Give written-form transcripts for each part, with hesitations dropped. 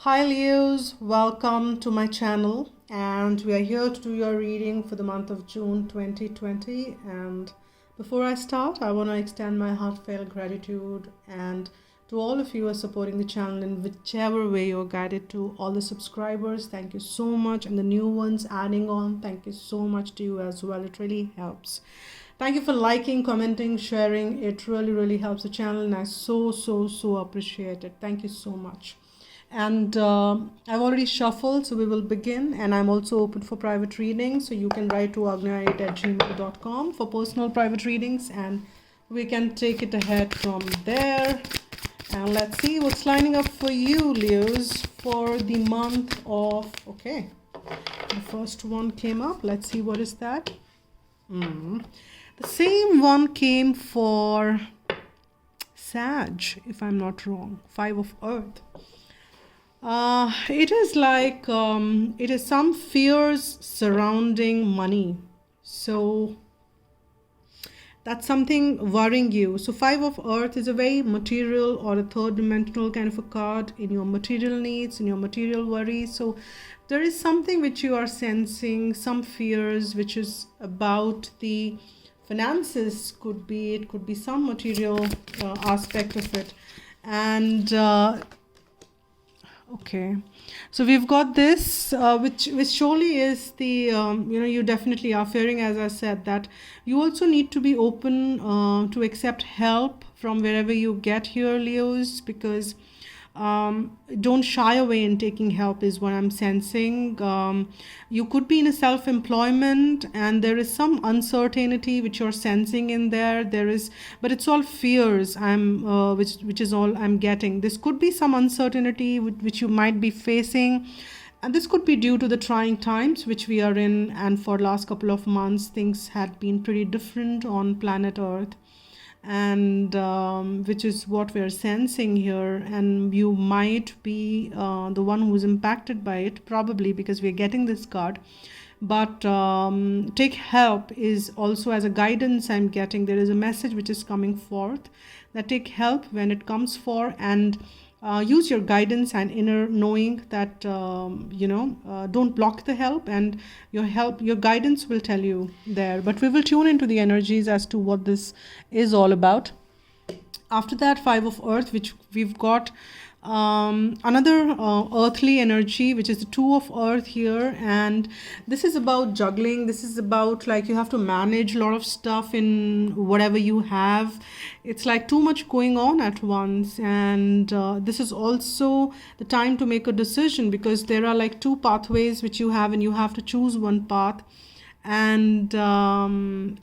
Hi Leos, welcome to my channel, and we are here to do your reading for the month of June 2020. And before I start, I want to extend my heartfelt gratitude and to all of you who are supporting the channel in whichever way you're guided. To all the subscribers, thank you so much, and the new ones adding on, thank you so much to you as well. It really helps. Thank you for liking, commenting, sharing. It really helps the channel, and I so appreciate it. Thank you so much. And I've already shuffled, so we will begin. And I'm also open for private readings, so you can write to agnya8@gmail.com for personal private readings, and we can take it ahead from there. And let's see what's lining up for you, Leos, for the month of, okay, the first one came up. Let's see, what is that? The same one came for Sag, if I'm not wrong. 5 of Earth. It is like it is some fears surrounding money. So that's something worrying you. So 5 of Earth is a very material or a third dimensional kind of a card in your material needs, in your material worries. So there is something which you are sensing, some fears which is about the finances. It could be some material aspect of it. And okay, so we've got this, which surely is the, you definitely are fearing, as I said, that you also need to be open to accept help from wherever you get here, Leos, because don't shy away in taking help is what I'm sensing. You could be in a self-employment, and there is some uncertainty which you're sensing in there. But it's all fears. Which is all I'm getting. This could be some uncertainty which you might be facing, and this could be due to the trying times which we are in. And for last couple of months, things had been pretty different on planet Earth, and which is what we're sensing here. And you might be the one who's impacted by it, probably, because we're getting this card. But take help is also as a guidance I'm getting. There is a message which is coming forth that take help when it comes for, and use your guidance and inner knowing that don't block the help, and your guidance will tell you there. But we will tune into the energies as to what this is all about. After that, 5 of Earth, which we've got another earthly energy, which is the 2 of Earth here. And this is about juggling. This is about, like, you have to manage a lot of stuff in whatever you have. It's like too much going on at once. And this is also the time to make a decision, because there are like 2 pathways which you have, and you have to choose one path. And the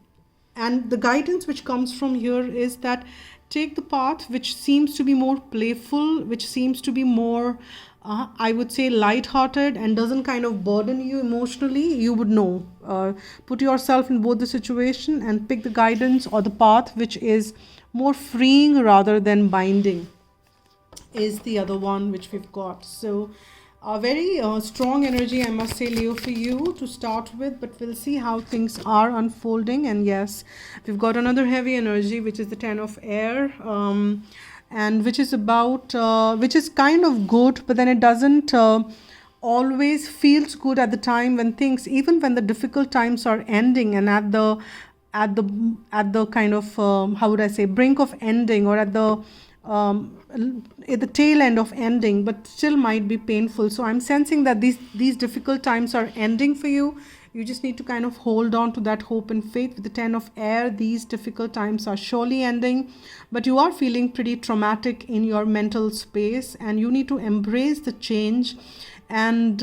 guidance which comes from here is that take the path which seems to be more playful, which seems to be more, I would say, light-hearted, and doesn't kind of burden you emotionally. You would know. Put yourself in both the situation and pick the guidance or the path which is more freeing rather than binding, is the other one which we've got. So a very strong energy, I must say, Leo, for you to start with, but we'll see how things are unfolding. And yes, we've got another heavy energy, which is the 10 of Air, and which is about, which is kind of good, but then it doesn't always feels good at the time when things, even when the difficult times are ending, and at the kind of, how would I say, brink of ending, or at the tail end of ending, but still might be painful. So I'm sensing that these difficult times are ending for you. You just need to kind of hold on to that hope and faith. With the 10 of Air, these difficult times are surely ending, but you are feeling pretty traumatic in your mental space, and you need to embrace the change and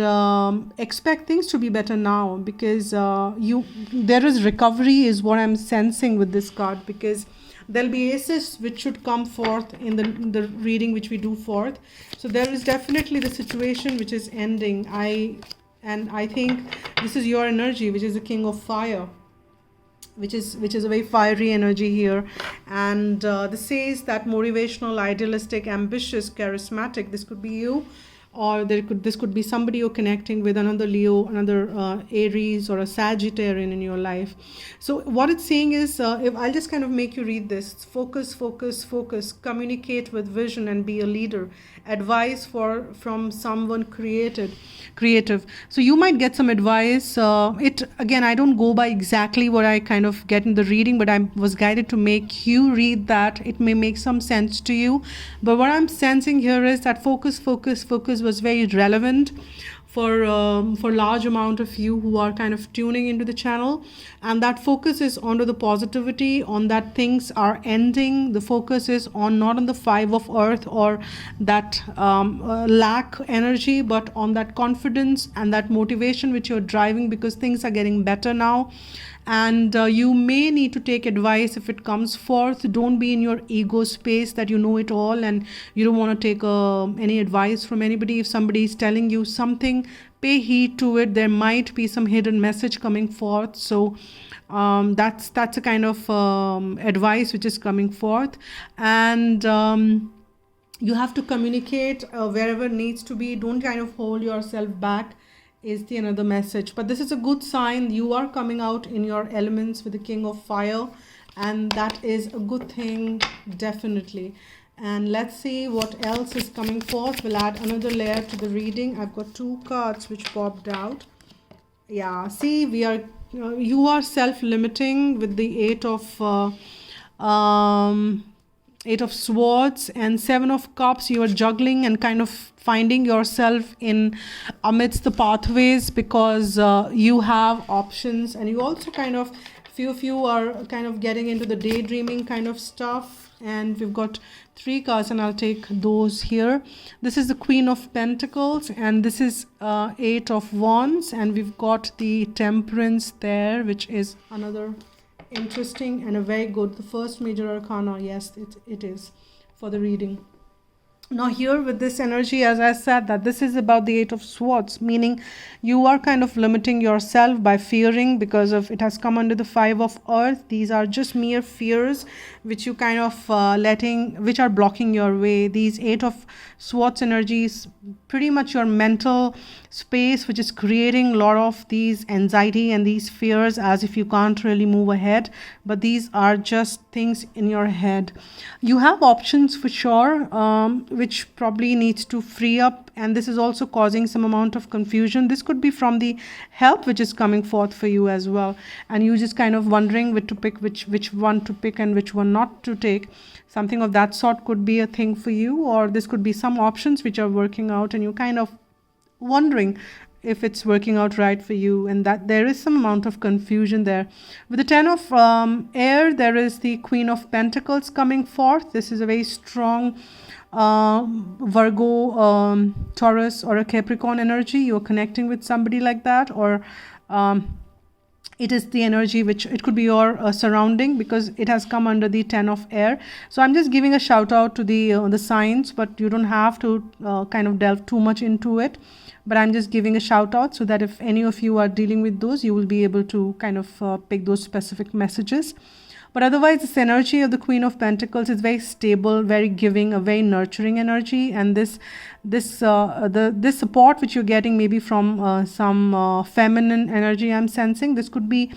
expect things to be better now, because there is recovery is what I'm sensing with this card, because there'll be aces which should come forth in the reading which we do forth. So there is definitely the situation which is ending. I think this is your energy, which is the King of Fire, which is a very fiery energy here. And this says that motivational, idealistic, ambitious, charismatic. This could be you. or this could be somebody you're connecting with, another Leo, another Aries, or a Sagittarian in your life. So what it's saying is, if I'll just kind of make you read this: focus, focus, focus, communicate with vision and be a leader. Advice from someone creative. So you might get some advice. It again, I don't go by exactly what I kind of get in the reading, but I was guided to make you read that. It may make some sense to you, but what I'm sensing here is that focus, focus, focus was very relevant for large amount of you who are kind of tuning into the channel, and that focus is onto the positivity, on that things are ending. The focus is on not on the Five of Earth or that lack energy, but on that confidence and that motivation which you're driving, because things are getting better now. And you may need to take advice if it comes forth. Don't be in your ego space that you know it all and you don't want to take any advice from anybody. If somebody is telling you something, pay heed to it. There might be some hidden message coming forth. So that's a kind of advice which is coming forth. And you have to communicate wherever needs to be. Don't kind of hold yourself back, is the another message. But this is a good sign. You are coming out in your elements with the King of Fire, and that is a good thing, definitely. And let's see what else is coming forth. We'll add another layer to the reading. I've got 2 cards which popped out. Yeah, see, we are you are self-limiting with the Eight of Swords and 7 of Cups. You are juggling and kind of finding yourself in amidst the pathways, because you have options, and you also kind of, few of you are kind of getting into the daydreaming kind of stuff. And we've got 3 cards, and I'll take those here. This is the Queen of Pentacles, and this is 8 of Wands, and we've got the Temperance there, which is another interesting and a very good, the first major arcana. Yes, it is for the reading. Now here with this energy, as I said, that this is about the 8 of Swords, meaning you are kind of limiting yourself by fearing, because of it has come under the 5 of Earth. These are just mere fears which you kind of which are blocking your way. These 8 of Swords energies, pretty much your mental space, which is creating a lot of these anxiety and these fears, as if you can't really move ahead. But these are just things in your head. You have options for sure, which probably needs to free up, and this is also causing some amount of confusion. This could be from the help which is coming forth for you as well, and you just kind of wondering which to pick, which one to pick and which one not to take. Something of that sort could be a thing for you, or this could be some options which are working out and you kind of wondering if it's working out right for you, and that there is some amount of confusion there. With the 10 of air, there is the Queen of Pentacles coming forth. This is a very strong Virgo, Taurus, or a Capricorn energy. You're connecting with somebody like that, or it is the energy which it could be your surrounding, because it has come under the 10 of air. So I'm just giving a shout out to the signs, but you don't have to kind of delve too much into it. But I'm just giving a shout out so that if any of you are dealing with those, you will be able to kind of pick those specific messages. But otherwise, this energy of the Queen of Pentacles is very stable, very giving, a very nurturing energy. And this support which you're getting maybe from some feminine energy, I'm sensing. This could be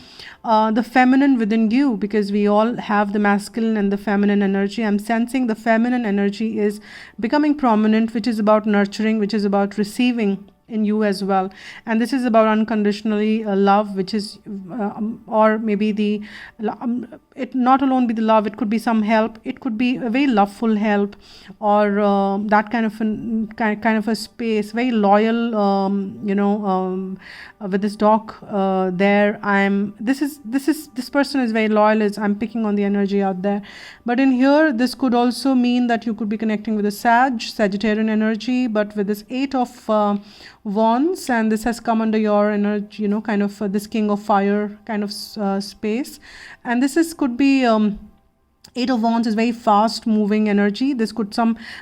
the feminine within you, because we all have the masculine and the feminine energy. I'm sensing the feminine energy is becoming prominent, which is about nurturing, which is about receiving in you as well. And this is about unconditionally love, which is or maybe the it not alone be the love, it could be some help, it could be a very loveful help, or that kind of a space, very loyal, with this dog there. This person is very loyal, is I'm picking on the energy out there. But in here, this could also mean that you could be connecting with a Sagittarian energy, but with this 8 of Wands, and this has come under your energy, kind of this King of Fire kind of space. And this could be Eight of Wands is very fast moving energy. This could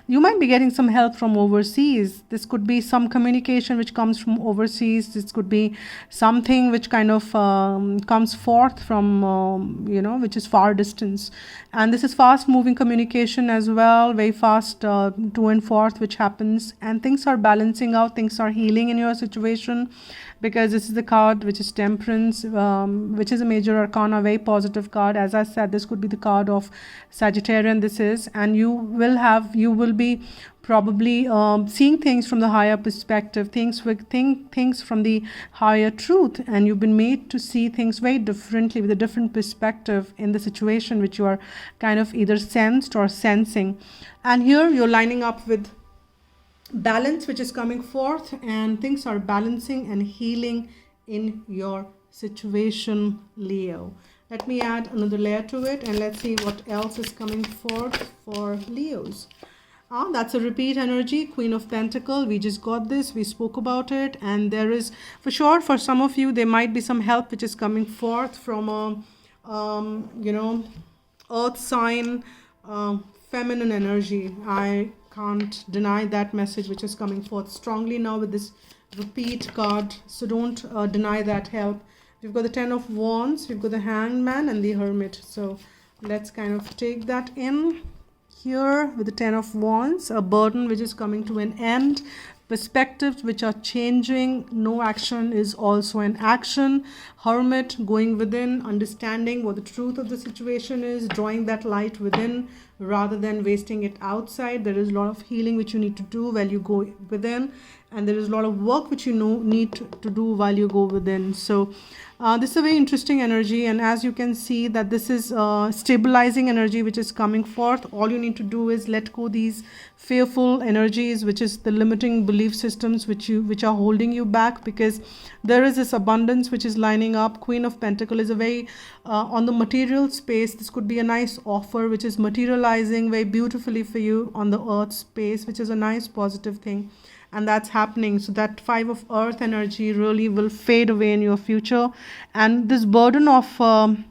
you might be getting some help from overseas. This could be some communication which comes from overseas. This could be something which kind of comes forth from, which is far distance. And this is fast moving communication as well, very fast to and forth, which happens. And things are balancing out, things are healing in your situation, because this is the card which is Temperance, which is a major arcana, very positive card. As I said, this could be the card of Sagittarian, this is, and you will be probably seeing things from the higher perspective, things from the higher truth, and you've been made to see things very differently, with a different perspective in the situation which you are kind of either sensed or sensing. And here you're lining up with balance, which is coming forth, and things are balancing and healing in your situation, Leo. Let me add another layer to it, and let's see what else is coming forth for Leos. That's a repeat energy, Queen of Pentacle. We just got this, we spoke about it, and there is, for sure, for some of you, there might be some help which is coming forth from a earth sign, feminine energy. I can't deny that message which is coming forth strongly now with this repeat card, so don't deny that help. We've got the Ten of Wands, we've got the Hanged Man and the Hermit. So let's kind of take that in here with the Ten of Wands, a burden which is coming to an end, perspectives which are changing, no action is also an action. Hermit, going within, understanding what the truth of the situation is, drawing that light within rather than wasting it outside. There is a lot of healing which you need to do while you go within, and there is a lot of work which you need to do while you go within. So this is a very interesting energy, and as you can see that this is stabilizing energy which is coming forth. All you need to do is let go these fearful energies, which is the limiting belief systems which are holding you back, because there is this abundance which is lining up. Queen of Pentacle is a very on the material space. This could be a nice offer which is materializing very beautifully for you on the earth space, which is a nice positive thing, and that's happening. So that Five of Earth energy really will fade away in your future, and this burden of kind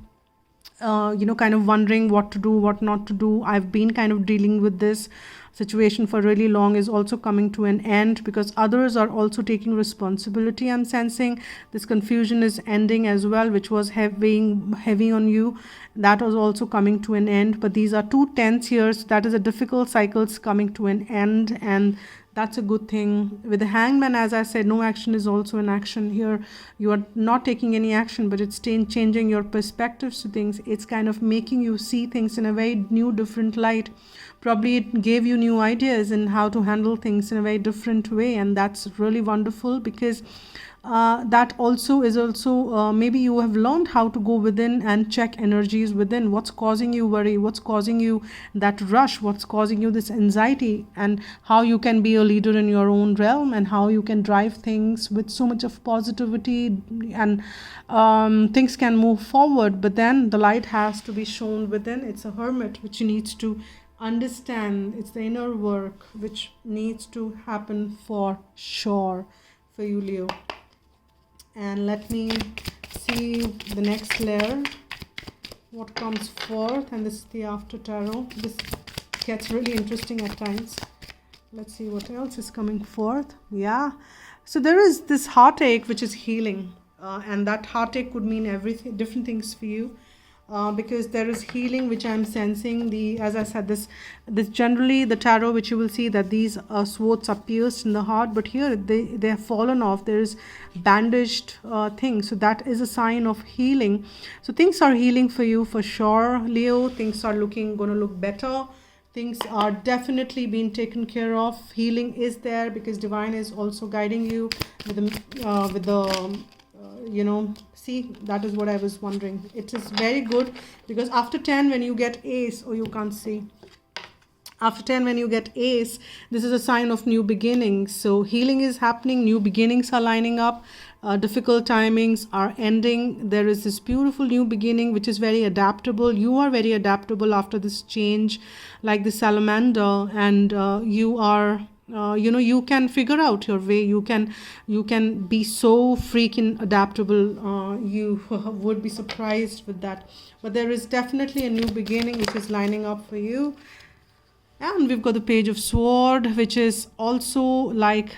of wondering what to do, what not to do, I've been kind of dealing with this situation for really long, is also coming to an end, because others are also taking responsibility. I'm sensing this confusion is ending as well, which was heavy on you. That was also coming to an end, but these are 2 tense years. That is a difficult cycles coming to an end, and that's a good thing. With the Hanged Man, as I said, no action is also an action. Here you are not taking any action, but it's changing your perspectives to things. It's kind of making you see things in a very new, different light. Probably it gave you new ideas in how to handle things in a very different way, and that's really wonderful, because that also is maybe you have learned how to go within and check energies within. What's causing you worry, what's causing you that rush, what's causing you this anxiety, and how you can be a leader in your own realm, and how you can drive things with so much of positivity, and things can move forward. But then the light has to be shown within. It's a Hermit which needs to understand. It's the inner work which needs to happen for sure for you, Leo. And let me see the next layer, what comes forth. And this is the After Tarot. This gets really interesting at times. Let's see what else is coming forth. Yeah, so there is this heartache which is healing, and that heartache could mean everything, different things for you. Because there is healing which I'm sensing. As I said, this generally the tarot, which you will see that these swords are pierced in the heart, but here they have fallen off. There is bandaged things, so that is a sign of healing. So things are healing for you for sure, Leo. Things are going to look better. Things are definitely being taken care of. Healing is there, because divine is also guiding you with the see, that is what I was wondering. It is very good, because after 10 when you get ace, you can't see, after 10 when you get ace, this is a sign of new beginnings. So healing is happening, new beginnings are lining up, difficult timings are ending. There is this beautiful new beginning which is very adaptable. You are very adaptable after this change, like the salamander, and you are you can figure out your way. You can be so freaking adaptable. You would be surprised with that. But there is definitely a new beginning which is lining up for you. And we've got the Page of Sword, which is also like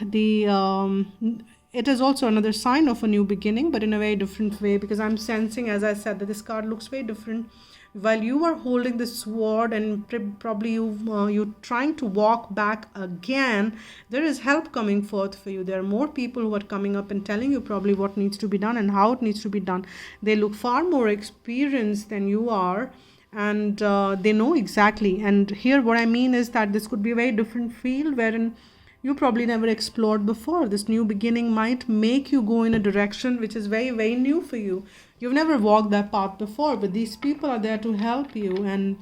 it is also another sign of a new beginning, but in a very different way, because I'm sensing, as I said, that this card looks very different. While you are holding the sword and probably you're trying to walk back again, there is help coming forth for you. There are more people who are coming up and telling you probably what needs to be done and how it needs to be done. They look far more experienced than you are, and they know exactly. And here what I mean is that this could be a very different field wherein you probably never explored before. This new beginning might make you go in a direction which is very, very new for you. You've never walked that path before, but these people are there to help you. And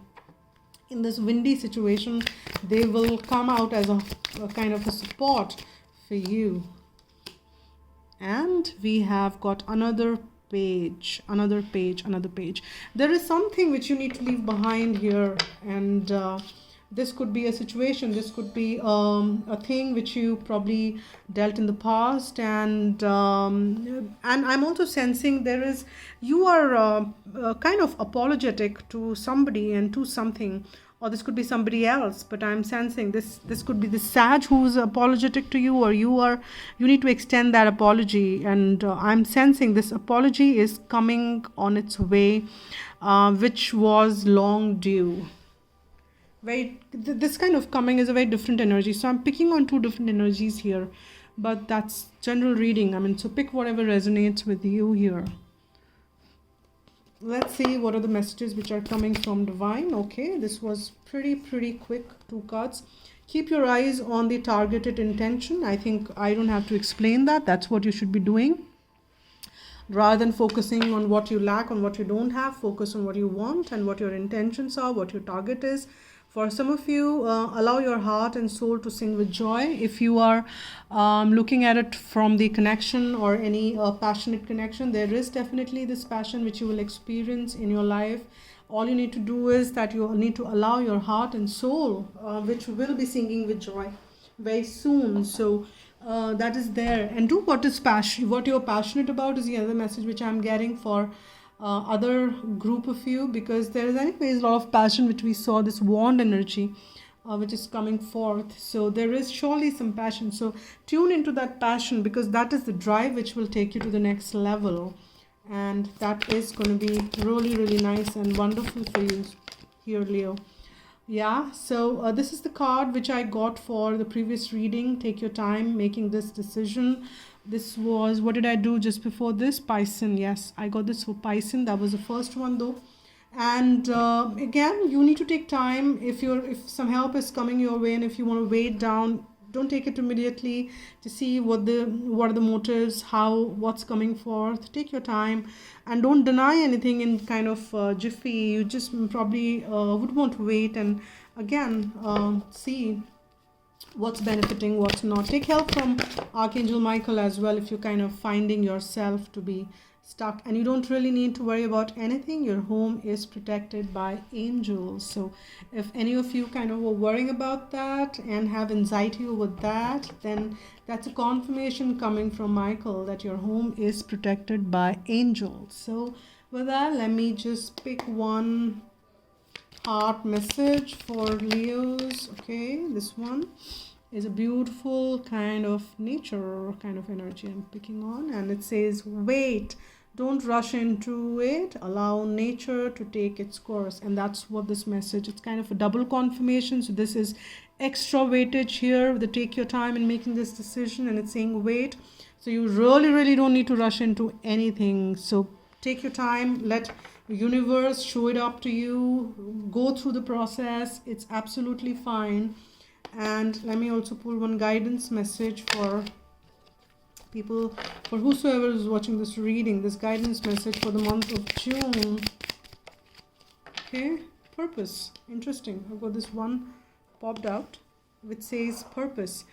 in this windy situation, they will come out as a kind of a support for you. And we have got another page. There is something which you need to leave behind here, and this could be a situation, this could be a thing which you probably dealt in the past, and I'm also sensing you are kind of apologetic to somebody and to something, or this could be somebody else, but I'm sensing this could be the sage who's apologetic to you, or you need to extend that apology. And I'm sensing this apology is coming on its way, which was long due. This kind of coming is a very different energy, so I'm picking on two different energies here, but that's general reading. So pick whatever resonates with you here. Let's see what are the messages which are coming from divine. Okay, this was pretty quick, 2 cards. Keep your eyes on the targeted intention. I think I don't have to explain that. That's what you should be doing. Rather than focusing on what you lack, on what you don't have, focus on what you want and what your intentions are, what your target is. For some of you, allow your heart and soul to sing with joy. If you are looking at it from the connection or any passionate connection, there is definitely this passion which you will experience in your life. All you need to do is that you need to allow your heart and soul, which will be singing with joy very soon. So that is there. And do what you're passionate about is the other message which I'm getting for other group of you, because there is anyways a lot of passion which we saw, this wand energy which is coming forth. So there is surely some passion, so tune into that passion, because that is the drive which will take you to the next level, and that is going to be really nice and wonderful for you here, Leo. Yeah, so this is the card which I got for the previous reading. Take your time making this decision. This was, what did I do just before this? Pisces. Yes, I got this for Pisces. That was the first one though. And again, you need to take time. If some help is coming your way, and if you want to wait down, don't take it immediately to see what are the motives, what's coming forth. Take your time and don't deny anything in kind of jiffy. You just probably would want to wait and again see what's benefiting, what's not. Take help from Archangel Michael as well if you're kind of finding yourself to be stuck, and you don't really need to worry about anything. Your home is protected by angels. So if any of you kind of were worrying about that and have anxiety over that, then that's a confirmation coming from Michael that your home is protected by angels. So with that, let me just pick one heart message for Leos. Okay, this one is a beautiful kind of nature kind of energy I'm picking on, and it says wait, don't rush into it, allow nature to take its course. And that's what this message, it's kind of a double confirmation. So this is extra weightage here, the take your time in making this decision, and it's saying wait. So you really don't need to rush into anything. So take your time, let the universe show it up to you, go through the process. It's absolutely fine. And let me also pull one guidance message for people, for whosoever is watching this reading, this guidance message for the month of June. Okay, purpose. Interesting. I've got this one popped out which says purpose.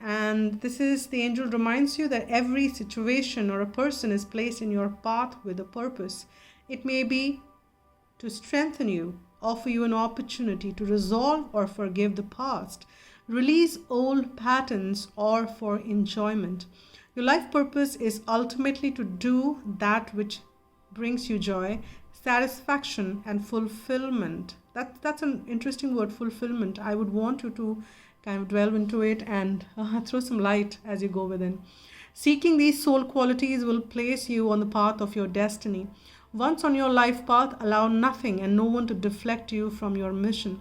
And this is, the angel reminds you that every situation or a person is placed in your path with a purpose. It may be to strengthen you, offer you an opportunity to resolve or forgive the past, release old patterns, or for enjoyment. Your life purpose is ultimately to do that which brings you joy, satisfaction, and fulfillment. That's an interesting word, fulfillment. I would want you to kind of delve into it and throw some light as you go within. Seeking these soul qualities will place you on the path of your destiny. Once on your life path, allow nothing and no one to deflect you from your mission.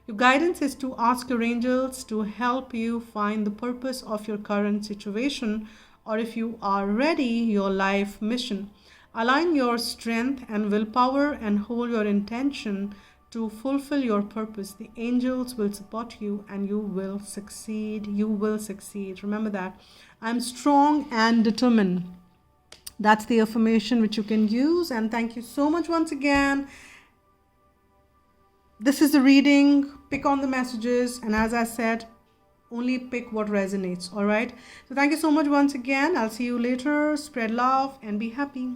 Your guidance is to ask your angels to help you find the purpose of your current situation, or if you are ready, your life mission. Align your strength and willpower and hold your intention to fulfill your purpose. The angels will support you and you will succeed. You will succeed. Remember that. I'm strong and determined. That's the affirmation which you can use. And thank you so much once again. This is the reading. Pick on the messages. And as I said, only pick what resonates. All right. So thank you so much once again. I'll see you later. Spread love and be happy.